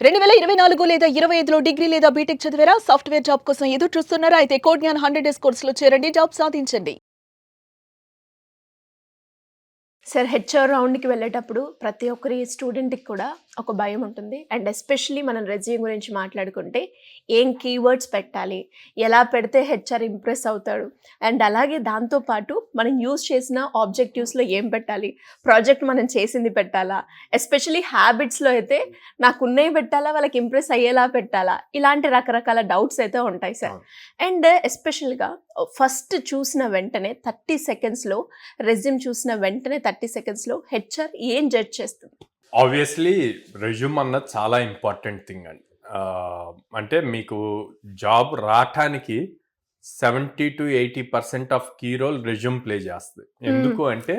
2024 లేదా 25లో డిగ్రీ లేదా బీటెక్ చదివారా? సాఫ్ట్‌వేర్ జాబ్ కోసం ఎదురు చూస్తున్నారా? అయితే కోడ్ జ్ఞాన్ 100 డేస్ కోర్సులో చేరండి. జాబ్ సాధించండి. సార్ హెచ్ఆర్ రౌండ్‌కి వెళ్ళేటప్పుడు ప్రతి ఒక్కరి స్టూడెంట్‌కి కూడా ఒక భయం ఉంటుంది. అండ్ ఎస్పెషల్లీ మనం రెజ్యూమ్ గురించి మాట్లాడుకుంటే ఏం కీవర్డ్స్ పెట్టాలి? ఎలా పెడితే హెచ్ఆర్ ఇంప్రెస్ అవుతాడు? అండ్ అలాగే దాంతో పాటు మనం యూజ్ చేసిన ఆబ్జెక్టివ్స్‌లో ఏం పెట్టాలి? ప్రాజెక్ట్ మనం చేసింది పెట్టాలా? ఎస్పెషల్లీ హ్యాబిట్స్‌లో అయితే నాకున్నయి పెట్టాలా? వాళ్ళకి ఇంప్రెస్ అయ్యేలా పెట్టాలా? ఇలాంటి రకరకాల డౌట్స్ అయితే ఉంటాయి సార్. అండ్ ఎస్పెషల్‌గా ఫస్ట్ చూసిన వెంటనే 30 సెకండ్స్‌లో రెజ్యూమ్ చూసిన వెంటనే 30 సెకండ్స్‌లో హెచ్ఆర్ ఏం జడ్జ్ చేస్తుంది? ఆబ్వియస్లీ రెజ్యూమ్ అన్నది చాలా ఇంపార్టెంట్ థింగ్ అండి. అంటే మీకు జాబ్ రావటానికి 70-80% of key role resume play చేస్తుంది. ఎందుకు అంటే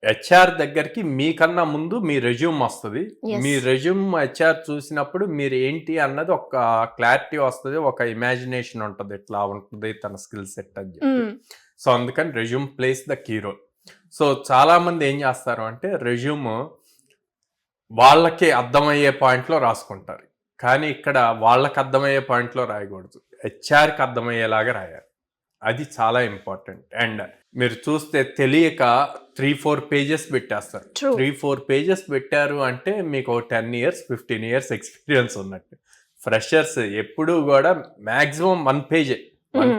హెచ్ఆర్ దగ్గరికి మీకన్నా ముందు మీ రెజ్యూమ్ వస్తుంది. మీ రెజ్యూమ్ హెచ్ఆర్ చూసినప్పుడు మీరు ఏంటి అన్నది ఒక క్లారిటీ వస్తుంది, ఒక ఇమాజినేషన్ ఉంటుంది, ఎట్లా ఉంటుంది తన స్కిల్ సెట్ అని చెప్పి. సో అందుకని resume plays the key role. So చాలా మంది ఏం చేస్తారు అంటే రెజ్యూమ్ వాళ్ళకి అర్థమయ్యే పాయింట్లో రాసుకుంటారు, కానీ ఇక్కడ వాళ్ళకి అర్థమయ్యే పాయింట్లో రాయకూడదు, హెచ్ఆర్కి అర్థమయ్యేలాగా రాయాలి. అది చాలా ఇంపార్టెంట్. అండ్ మీరు చూస్తే తెలియక 3-4 పేజెస్ పెట్టేస్తారు. 3-4 పేజెస్ పెట్టారు అంటే మీకు 10 years 15 years ఎక్స్పీరియన్స్ ఉన్నట్టు. ఫ్రెషర్స్ ఎప్పుడూ కూడా మ్యాక్సిమం 1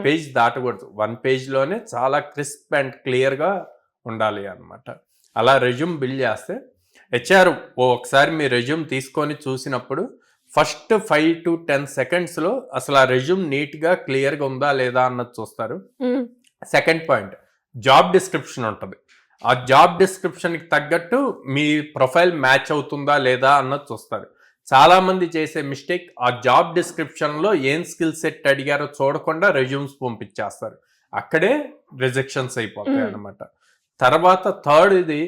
పేజ్ దాటకూడదు. 1 పేజ్లోనే చాలా క్రిస్ప్ అండ్ క్లియర్గా ఉండాలి అన్నమాట. అలా రెజ్యూమ్ బిల్డ్ చేస్తే హెచ్ఆర్ ఒకసారి మీ రెజ్యూమ్ తీసుకొని చూసినప్పుడు ఫస్ట్ 5-10 సెకండ్స్లో అసలు ఆ రెజ్యూమ్ నీట్గా క్లియర్గా ఉందా లేదా అన్నది చూస్తారు. సెకండ్ పాయింట్, జాబ్ డిస్క్రిప్షన్ ఉంటుంది. ఆ జాబ్ డిస్క్రిప్షన్కి తగ్గట్టు మీ ప్రొఫైల్ మ్యాచ్ అవుతుందా లేదా అన్నది చూస్తారు. చాలామంది చేసే మిస్టేక్, ఆ జాబ్ డిస్క్రిప్షన్లో ఏం స్కిల్ సెట్ అడిగారో చూడకుండా రెజ్యూమ్స్ పంపించేస్తారు. అక్కడే రిజెక్షన్స్ అయిపోతాయి అన్నమాట. తర్వాత థర్డ్, ఇది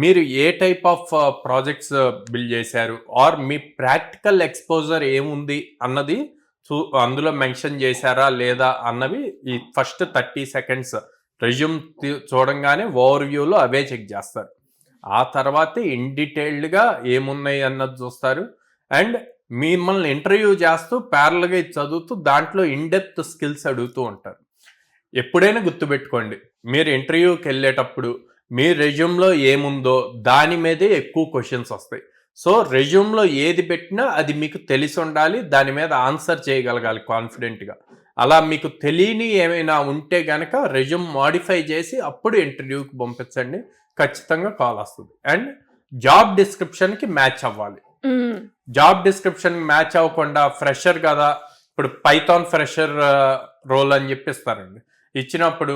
మీరు ఏ టైప్ ఆఫ్ ప్రాజెక్ట్స్ బిల్డ్ చేశారు ఆర్ మీ ప్రాక్టికల్ ఎక్స్పోజర్ ఏముంది అన్నది అందులో మెన్షన్ చేశారా లేదా అన్నవి ఈ ఫస్ట్ 30 సెకండ్స్ రెజ్యూమ్ చూడంగానే ఓవర్ వ్యూలో అవే చెక్ చేస్తారు. ఆ తర్వాతే ఇన్ డీటెయిల్డ్గా ఏమున్నాయి అన్నది చూస్తారు. అండ్ మిమ్మల్ని ఇంటర్వ్యూ చేస్తూ ప్యారల్గా చదువుతూ దాంట్లో ఇన్ డెప్త్ స్కిల్స్ అడుగుతూ ఉంటారు. ఎప్పుడైనా గుర్తుపెట్టుకోండి, మీరు ఇంటర్వ్యూకి వెళ్ళేటప్పుడు మీ రెజ్యూమ్లో ఏముందో దాని మీదే ఎక్కువ క్వశ్చన్స్ వస్తాయి. సో రెజ్యూమ్లో ఏది పెట్టినా అది మీకు తెలిసి ఉండాలి, దాని మీద ఆన్సర్ చేయగలగాలి కాన్ఫిడెంట్గా. అలా మీకు తెలియని ఏమైనా ఉంటే గనక రెజ్యూమ్ మాడిఫై చేసి అప్పుడు ఇంటర్వ్యూకి పంపించండి, ఖచ్చితంగా కాల్ వస్తుంది. అండ్ జాబ్ డిస్క్రిప్షన్కి మ్యాచ్ అవ్వాలి. జాబ్ డిస్క్రిప్షన్ మ్యాచ్ అవ్వకుండా ఫ్రెషర్ కదా, ఇప్పుడు పైథాన్ ఫ్రెషర్ రోల్ అని చెప్పిస్తారండి. ఇచ్చినప్పుడు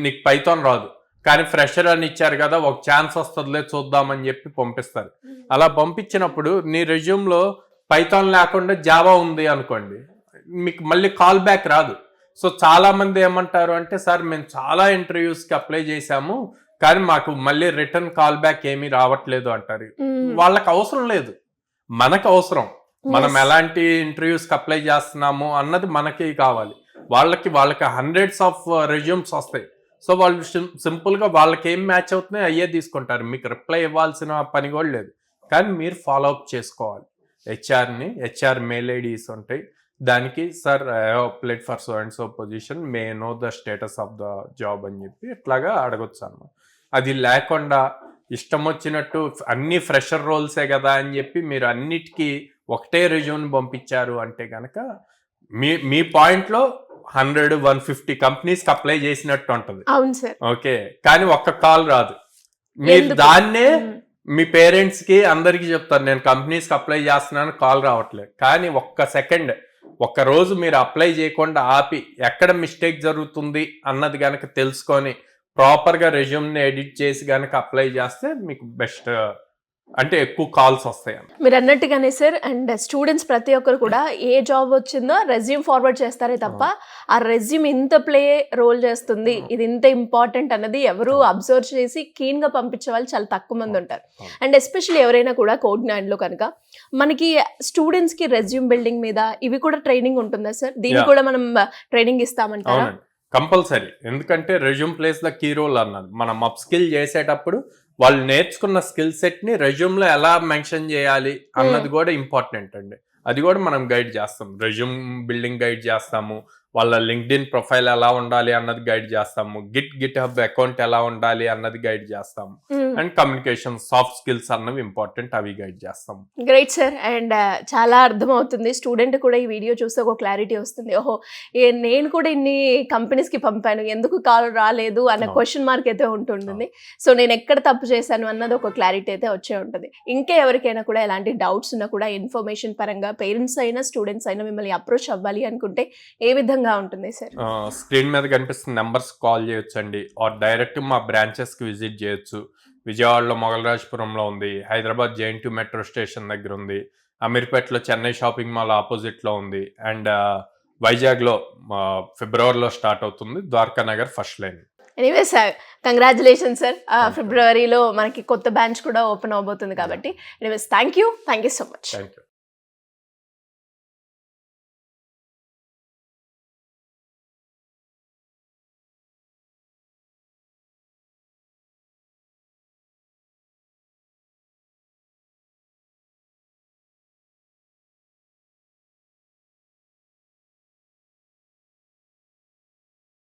నీకు పైథాన్ రాదు కానీ ఫ్రెషర్ అని ఇచ్చారు కదా, ఒక ఛాన్స్ వస్తుందిలే చూద్దామని చెప్పి పంపిస్తారు. అలా పంపించినప్పుడు నీ రెజ్యూమ్లో పైథాన్ లేకుండా జావా ఉంది అనుకోండి, మీకు మళ్ళీ కాల్ బ్యాక్ రాదు. సో చాలా మంది ఏమంటారు అంటే, సార్ మేము చాలా ఇంటర్వ్యూస్కి అప్లై చేశాము కానీ మాకు మళ్ళీ రిటర్న్ కాల్ బ్యాక్ ఏమీ రావట్లేదు అంటారు. వాళ్ళకి అవసరం లేదు, మనకు అవసరం. మనం ఎలాంటి ఇంటర్వ్యూస్కి అప్లై చేస్తున్నాము అన్నది మనకి కావాలి. వాళ్ళకి 100s ఆఫ్ రెజ్యూమ్స్ వస్తాయి. సో వాళ్ళు సింపుల్గా వాళ్ళకి ఏం మ్యాచ్ అవుతున్నాయో అయ్యే తీసుకుంటారు. మీకు రిప్లై ఇవ్వాల్సిన పని కూడా లేదు, కానీ మీరు ఫాలోఅప్ చేసుకోవాలి హెచ్ఆర్ని. హెచ్ఆర్ మెయిల్ ఐడీస్ ఉంటాయి, దానికి sir I have applied for so and so position, may know the status of the job అని చెప్పి ఇట్లాగా అడగొచ్చు అన్నమాట. అది లేకుండా ఇష్టం వచ్చినట్టు అన్ని ఫ్రెషర్ రోల్సే కదా అని చెప్పి మీరు అన్నిటికీ ఒకటే రెజ్యూమ్ పంపించారు అంటే కనుక మీ పాయింట్లో 100-150 కంపెనీస్కి అప్లై చేసినట్టు ఉంటుంది. అవును సార్. ఓకే, కానీ ఒక్క కాల్ రాదు. మీరు దాన్నే మీ పేరెంట్స్కి అందరికీ చెప్తారు, నేను కంపెనీస్కి అప్లై చేస్తున్నాను, కాల్ రావట్లేదు. కానీ ఒక్క రోజు మీరు అప్లై చేయకుండా ఆపి ఎక్కడ మిస్టేక్ జరుగుతుంది అన్నది కనుక తెలుసుకొని ప్రాపర్గా రెజ్యూమ్ని ఎడిట్ చేసి కనుక అప్లై చేస్తే మీకు బెస్ట్, అంటే ఎక్కువ కాల్స్ వస్తాయి. మీరు అన్నట్టుగానే సార్. అండ్ స్టూడెంట్స్ ప్రతి ఒక్కరు కూడా ఏ జాబ్ వచ్చిందో రెజ్యూమ్ ఫార్వర్డ్ చేస్తారే తప్ప ఆ రెజ్యూమ్ ఇంత ప్లే రోల్ చేస్తుంది, ఇది ఇంత ఇంపార్టెంట్ అన్నది ఎవరు అబ్జర్వ్ చేసి కీన్గా పంపించే వాళ్ళు చాలా తక్కువ మంది ఉంటారు. అండ్ ఎస్పెషల్లీ ఎవరైనా కూడా కోడ్ జ్ఞాన్లో కనుక మనకి స్టూడెంట్స్కి రెజ్యూమ్ బిల్డింగ్ మీద ఇవి కూడా ట్రైనింగ్ ఉంటుందా సార్? దీనికి కూడా మనం ట్రైనింగ్ ఇస్తామంటారా? కంపల్సరీ, ఎందుకంటే resume plays the key role అన్నది. మనం అప్ స్కిల్ చేసేటప్పుడు వాళ్ళు నేర్చుకున్న స్కిల్ సెట్ ని రెజ్యూమ్ లో ఎలా మెన్షన్ చేయాలి అన్నది కూడా ఇంపార్టెంట్ అండి. అది కూడా మనం గైడ్ చేస్తాం. రెజ్యూమ్ బిల్డింగ్ గైడ్ చేస్తాము, వాళ్ళ లింక్డ్ఇన్ ప్రొఫైల్ ఎలా ఉండాలి అన్నది గైడ్ చేస్తాము, గిట్ హబ్ అకౌంట్ ఎలా ఉండాలి అన్నది గైడ్ చేస్తాము, అండ్ కమ్యూనికేషన్ సాఫ్ట్ స్కిల్స్ అన్నవి ఇంపార్టెంట్, అవి గైడ్ చేస్తాము. Great sir. అండ్ చాలా అర్థమవుతుంది, స్టూడెంట్ కూడా ఈ వీడియో చూస్తే ఒక క్లారిటీ వస్తుంది. ఓహో, నేను కూడా ఇన్ని కంపెనీస్కి పంపాను, ఎందుకు కాల్ రాలేదు అన్న క్వశ్చన్ మార్క్ అయితే ఉంటుంటుంది. సో నేను ఎక్కడ తప్పు చేశాను అన్నది ఒక క్లారిటీ అయితే వచ్చే ఉంటుంది. ఇంకా ఎవరికైనా కూడా ఎలాంటి డౌట్స్ ఉన్నా కూడా ఇన్ఫర్మేషన్ పరంగా పేరెంట్స్ అయినా స్టూడెంట్స్ అయినా మిమ్మల్ని అప్రోచ్ అవ్వాలి అనుకుంటే ఏ విధంగా ఉంటుంది సార్? స్క్రీన్ మీద కనిపిస్తున్న నెంబర్స్ కాల్ చేయొచ్చు అండి, ఆర్ డైరెక్ట్ మా బ్రాంచెస్ కి విజిట్ చేయొచ్చు. విజయవాడలో మొగలరాజపురంలో ఉంది, హైదరాబాద్ జేఎన్టీ మెట్రో స్టేషన్ దగ్గర ఉంది, అమీర్పేటలో చెన్నై షాపింగ్ మాల్ ఆపోజిట్ లో ఉంది, అండ్ వైజాగ్ లో ఫిబ్రవరిలో స్టార్ట్ అవుతుంది, Dwaraka Nagar first line. Anyway sir, congratulation sir. ఫిబ్రవరిలో మనకి కొత్త బ్రాంచ్ కూడా ఓపెన్ అవబోతుంది కాబట్టి. Anyways thank you so much. Thank you.